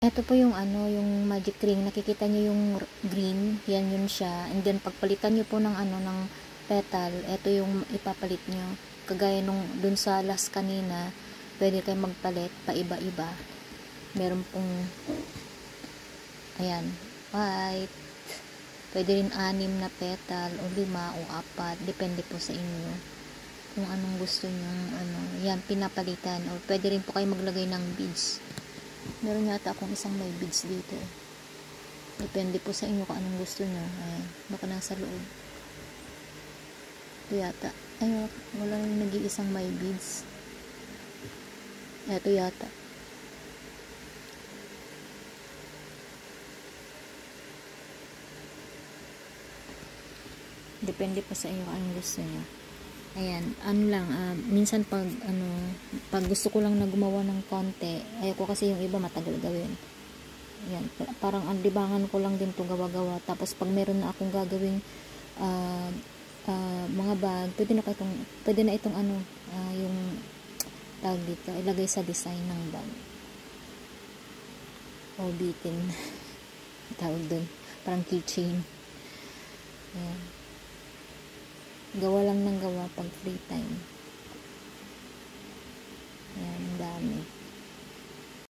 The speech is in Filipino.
Ito po yung ano, yung magic ring. Nakikita nyo yung green, yan yun siya. And then pagpalitan nyo po ng ano, ng petal, ito yung ipapalit nyo. Kagaya nung dun sa last kanina, pwede kayo magpalit pa iba-iba. Meron pong ayan, white. Pwede rin 6 na petal o 5 o 4, depende po sa inyo kung anong gusto nyo, ano, yan, pinapalitan. O pwede rin po kayo maglagay ng beads. Meron yata akong isang may beads dito. Depende po sa inyo kung anong gusto nyo. Ayan, baka nasa loob. Ito yata. Ay, wala yung nag-iisang may beads. Ito yata. Depende po sa inyo kung anong gusto nyo. Ayan, ano lang, minsan pag gusto ko lang na gumawa ng konti, ayoko kasi yung iba matagal gawin. Ayan, parang ang libangan ko lang din to gawa-gawa. Tapos pag meron na akong gagawing mga bag, pwede na itong ano, yung tag dito, ilagay sa design ng bag. O bitin. Tawag dun, parang keychain. Ayan. Gawa lang ng gawa pag free time. Ayan, ang dami.